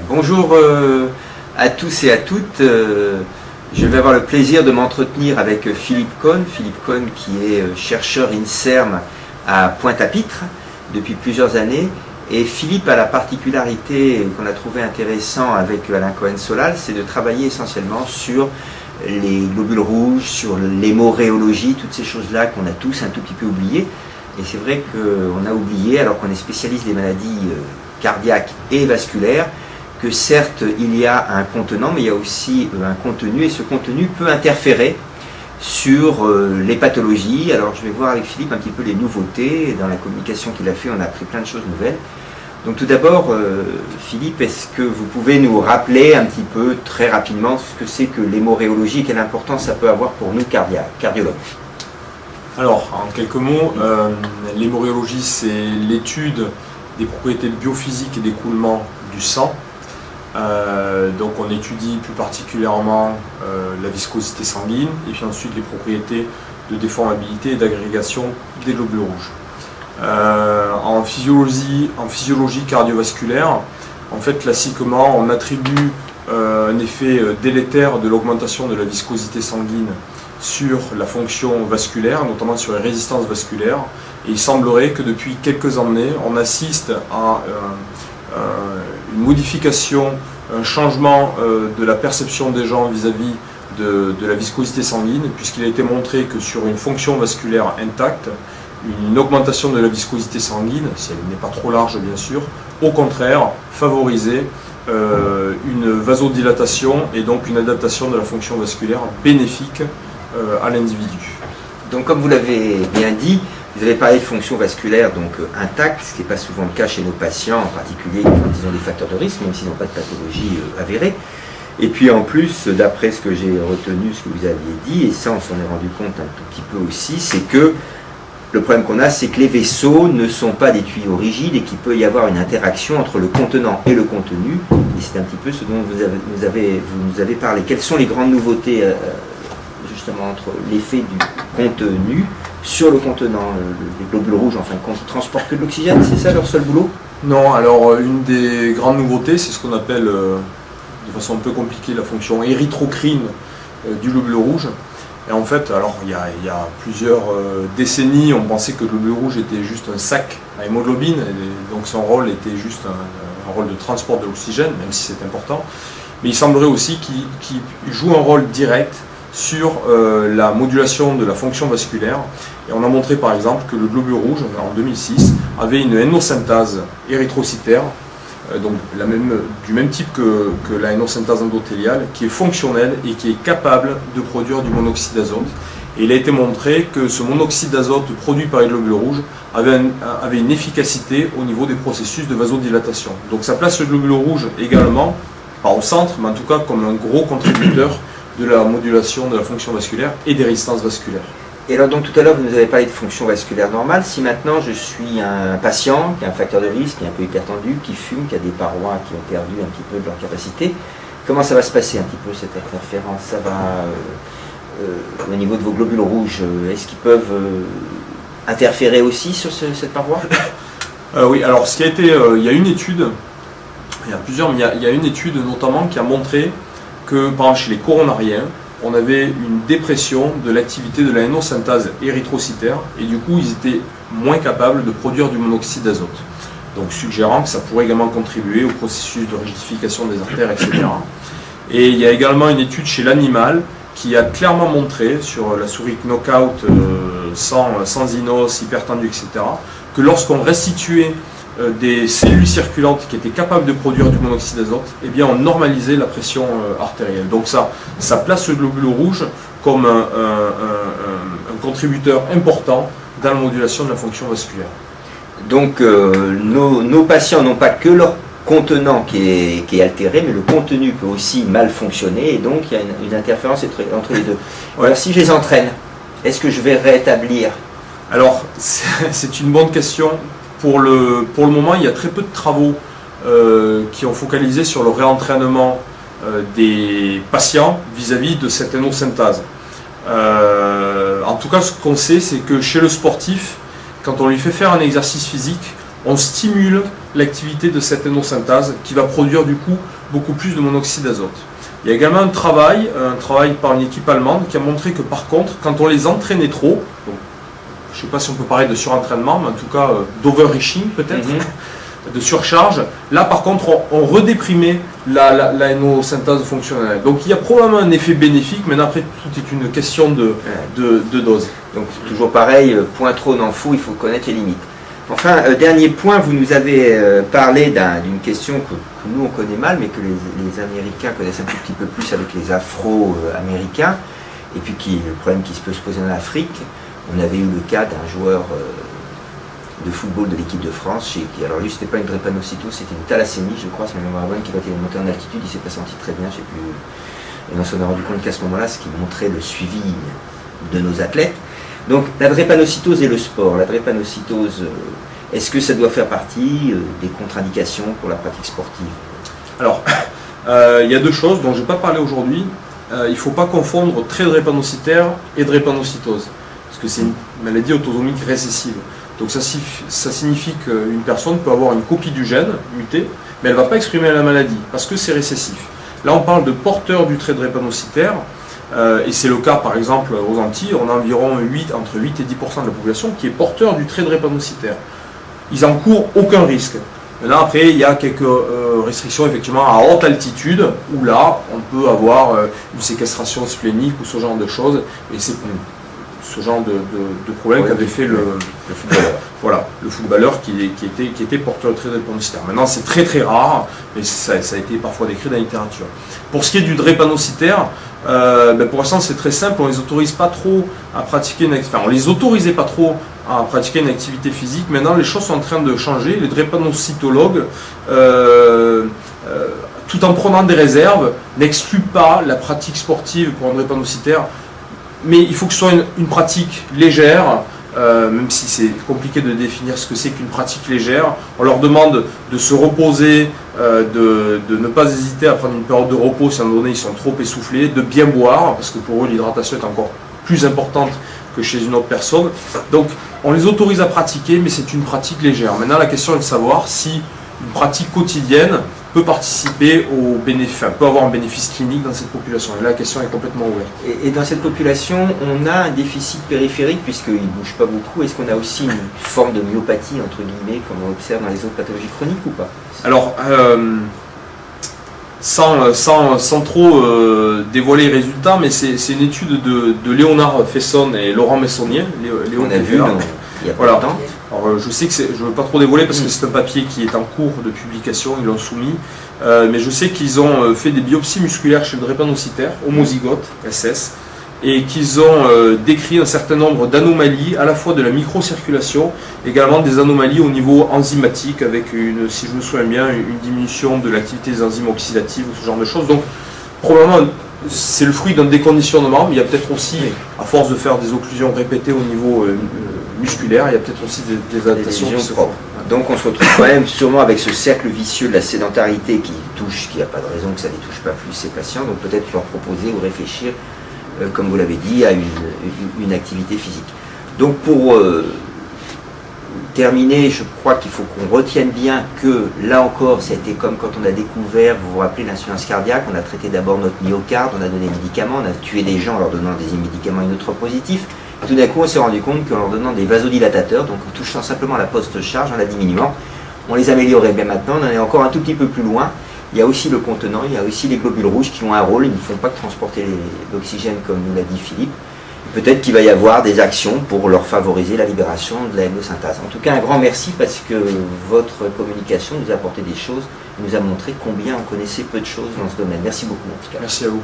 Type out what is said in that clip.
Bonjour à tous et à toutes. Je vais avoir le plaisir de m'entretenir avec Philippe Cohn. Philippe Cohn qui est chercheur INSERM à Pointe-à-Pitre depuis plusieurs années. Et Philippe a la particularité qu'on a trouvé intéressant avec Alain Cohen-Solal, c'est de travailler essentiellement sur les globules rouges, sur l'hémoréologie, toutes ces choses-là qu'on a tous un tout petit peu oubliées. Et c'est vrai qu'on a oublié, alors qu'on est spécialiste des maladies cardiaques et vasculaires, que certes il y a un contenant, mais il y a aussi un contenu, et ce contenu peut interférer sur les pathologies. Alors je vais voir avec Philippe un petit peu les nouveautés. Dans la communication qu'il a fait, on a appris plein de choses nouvelles. Donc tout d'abord, Philippe, est-ce que vous pouvez nous rappeler un petit peu, très rapidement, ce que c'est que l'hémoréologie et quelle importance ça peut avoir pour nous cardiologues? Alors, en quelques mots, l'hémoréologie, c'est l'étude des propriétés biophysiques et d'écoulement du sang. Donc on étudie plus particulièrement la viscosité sanguine et puis ensuite les propriétés de déformabilité et d'agrégation des globules rouges. En physiologie cardiovasculaire, en fait classiquement on attribue un effet délétère de l'augmentation de la viscosité sanguine sur la fonction vasculaire, notamment sur les résistances vasculaires, et il semblerait que depuis quelques années on assiste à une modification, un changement de la perception des gens vis-à-vis de la viscosité sanguine, puisqu'il a été montré que sur une fonction vasculaire intacte, une augmentation de la viscosité sanguine, si elle n'est pas trop large bien sûr, au contraire favorisait une vasodilatation et donc une adaptation de la fonction vasculaire bénéfique à l'individu. Donc comme vous l'avez bien dit, vous avez parlé de fonction vasculaire donc intacte, ce qui n'est pas souvent le cas chez nos patients, en particulier quand ils ont des facteurs de risque, même s'ils n'ont pas de pathologie avérée. Et puis en plus, d'après ce que j'ai retenu, ce que vous aviez dit, et ça on s'en est rendu compte un tout petit peu aussi, c'est que le problème qu'on a, c'est que les vaisseaux ne sont pas des tuyaux rigides et qu'il peut y avoir une interaction entre le contenant et le contenu. Et c'est un petit peu ce dont vous nous avez parlé. Quelles sont les grandes nouveautés justement entre l'effet du contenu sur le contenant? Les globules rouges, en fin de compte, ils transportent que de l'oxygène, c'est ça leur seul boulot? Non, alors une des grandes nouveautés, c'est ce qu'on appelle, de façon un peu compliquée, la fonction érythrocrine du globule rouge. Et en fait, alors il y a plusieurs décennies, on pensait que le globule rouge était juste un sac à hémoglobine, et donc son rôle était juste un rôle de transport de l'oxygène, même si c'est important. Mais il semblerait aussi qu'il joue un rôle direct sur la modulation de la fonction vasculaire. Et on a montré par exemple que le globule rouge, en 2006, avait une hémosynthase érythrocytaire, donc du même type que la hémosynthase endothéliale, qui est fonctionnelle et qui est capable de produire du monoxyde d'azote. Et il a été montré que ce monoxyde d'azote produit par les globules rouges avait une efficacité au niveau des processus de vasodilatation. Donc ça place le globule rouge également, pas au centre, mais en tout cas comme un gros contributeur de la modulation de la fonction vasculaire et des résistances vasculaires. Et alors donc tout à l'heure vous nous avez parlé de fonction vasculaire normale. Si maintenant je suis un patient qui a un facteur de risque, qui est un peu hypertendu, qui fume, qui a des parois qui ont perdu un petit peu de leur capacité, comment ça va se passer un petit peu cette interférence? Ça va au niveau de vos globules rouges, est-ce qu'ils peuvent interférer aussi sur cette paroi? Oui, alors ce qui a été, il y a une étude, il y a plusieurs, mais il y a une étude notamment qui a montré que par exemple chez les coronariens, on avait une dépression de l'activité de la hémosynthase érythrocytaire et du coup ils étaient moins capables de produire du monoxyde d'azote. Donc suggérant que ça pourrait également contribuer au processus de rigidification des artères, etc. Et il y a également une étude chez l'animal qui a clairement montré sur la souris knockout sans inos, hypertendue, etc. que lorsqu'on restituait des cellules circulantes qui étaient capables de produire du monoxyde d'azote, eh bien on normalisait la pression artérielle. Donc ça place le globule rouge comme un contributeur important dans la modulation de la fonction vasculaire. Donc nos patients n'ont pas que leur contenant qui est altéré, mais le contenu peut aussi mal fonctionner, et donc il y a une interférence entre les deux. Ouais. Alors si je les entraîne, est-ce que je vais rétablir? Alors c'est une bonne question. Pour le moment, il y a très peu de travaux qui ont focalisé sur le réentraînement des patients vis-à-vis de cette hémosynthase. En tout cas, ce qu'on sait, c'est que chez le sportif, quand on lui fait faire un exercice physique, on stimule l'activité de cette hémosynthase qui va produire du coup beaucoup plus de monoxyde d'azote. Il y a également un travail par une équipe allemande qui a montré que par contre, quand on les entraînait trop, donc, je ne sais pas si on peut parler de surentraînement, mais en tout cas d'overreaching peut-être, de surcharge, là par contre on redéprimait la NO-synthase fonctionnelle. Donc il y a probablement un effet bénéfique, mais après tout est une question de dose. Donc toujours pareil, point trop n'en faut, il faut connaître les limites. Enfin, dernier point, vous nous avez parlé d'une question que nous on connaît mal, mais que les Américains connaissent un tout petit peu plus avec les Afro-Américains, et puis le problème qui peut se poser en Afrique. On avait eu le cas d'un joueur de football de l'équipe de France, alors lui c'était pas une drépanocytose, c'était une thalassémie, je crois, c'est ma mémoire bonne, qui quand il est monté en altitude, il s'est pas senti très bien, je sais plus. Et on s'en est rendu compte qu'à ce moment-là, ce qui montrait le suivi de nos athlètes. Donc la drépanocytose et le sport. La drépanocytose, est-ce que ça doit faire partie des contre-indications pour la pratique sportive? Alors, il y a deux choses dont je ne vais pas parler aujourd'hui. Il ne faut pas confondre trait drépanocytaire et drépanocytose, parce que c'est une maladie autosomique récessive. Donc ça signifie qu'une personne peut avoir une copie du gène muté, mais elle ne va pas exprimer la maladie, parce que c'est récessif. Là on parle de porteurs du trait drépanocytaire, et c'est le cas par exemple aux Antilles, on a environ entre 8 et 10% de la population qui est porteur du trait drépanocytaire. Ils n'encourent aucun risque. Maintenant après il y a quelques restrictions effectivement à haute altitude, où là on peut avoir une séquestration splénique ou ce genre de choses, et c'est ce genre de problème qu'avait fait le footballeur. Voilà, le footballeur qui était porteur de trait drépanocytaire. Maintenant c'est très très rare, mais ça a été parfois décrit dans la littérature. Pour ce qui est du drépanocytaire, pour l'instant c'est très simple, on les autorise pas trop à pratiquer on les autorisait pas trop à pratiquer une activité physique. Maintenant les choses sont en train de changer. Les drépanocytologues, tout en prenant des réserves, n'excluent pas la pratique sportive pour un drépanocytaire. Mais il faut que ce soit une pratique légère, même si c'est compliqué de définir ce que c'est qu'une pratique légère. On leur demande de se reposer, de ne pas hésiter à prendre une période de repos si à un moment donné ils sont trop essoufflés, de bien boire, parce que pour eux l'hydratation est encore plus importante que chez une autre personne. Donc on les autorise à pratiquer, mais c'est une pratique légère. Maintenant la question est de savoir si une pratique quotidienne peut participer au bénéfice, peut avoir un bénéfice clinique dans cette population. Et là, la question est complètement ouverte. Et dans cette population, on a un déficit périphérique puisqu'il ne bouge pas beaucoup. Est-ce qu'on a aussi une forme de myopathie, entre guillemets, comme on observe dans les autres pathologies chroniques ou pas? Alors, sans trop dévoiler les résultats, mais c'est une étude de Léonard Fesson et Laurent Messonnier. On a vu il y a pas longtemps. Alors, je sais que je ne veux pas trop dévoiler parce que c'est un papier qui est en cours de publication, ils l'ont soumis, mais je sais qu'ils ont fait des biopsies musculaires chez le drépanocytaire, homozygote, SS, et qu'ils ont décrit un certain nombre d'anomalies, à la fois de la microcirculation, également des anomalies au niveau enzymatique, avec, si je me souviens bien, une diminution de l'activité des enzymes oxydatives, ou ce genre de choses. Donc, probablement, c'est le fruit d'un déconditionnement, mais il y a peut-être aussi, à force de faire des occlusions répétées au niveau musculaire, il y a peut-être aussi des adaptations qui se font. Donc on se retrouve quand même sûrement avec ce cercle vicieux de la sédentarité qui touche, qu'il n'y a pas de raison que ça ne les touche pas plus ces patients, donc peut-être leur proposer ou réfléchir, comme vous l'avez dit, à une activité physique. Donc pour terminer, je crois qu'il faut qu'on retienne bien que là encore, ça a été comme quand on a découvert, vous vous rappelez, l'insuffisance cardiaque, on a traité d'abord notre myocarde, on a donné des médicaments, on a tué des gens en leur donnant des médicaments inotroppositifs. Tout d'un coup, on s'est rendu compte qu'en leur donnant des vasodilatateurs, donc en touchant simplement la post-charge, en la diminuant, on les améliorait. Bien maintenant, on en est encore un tout petit peu plus loin. Il y a aussi le contenant, il y a aussi les globules rouges qui ont un rôle, ils ne font pas que transporter l'oxygène comme nous l'a dit Philippe. Peut-être qu'il va y avoir des actions pour leur favoriser la libération de la hémosynthase. En tout cas, un grand merci parce que votre communication nous a apporté des choses, nous a montré combien on connaissait peu de choses dans ce domaine. Merci beaucoup en tout cas. Merci à vous.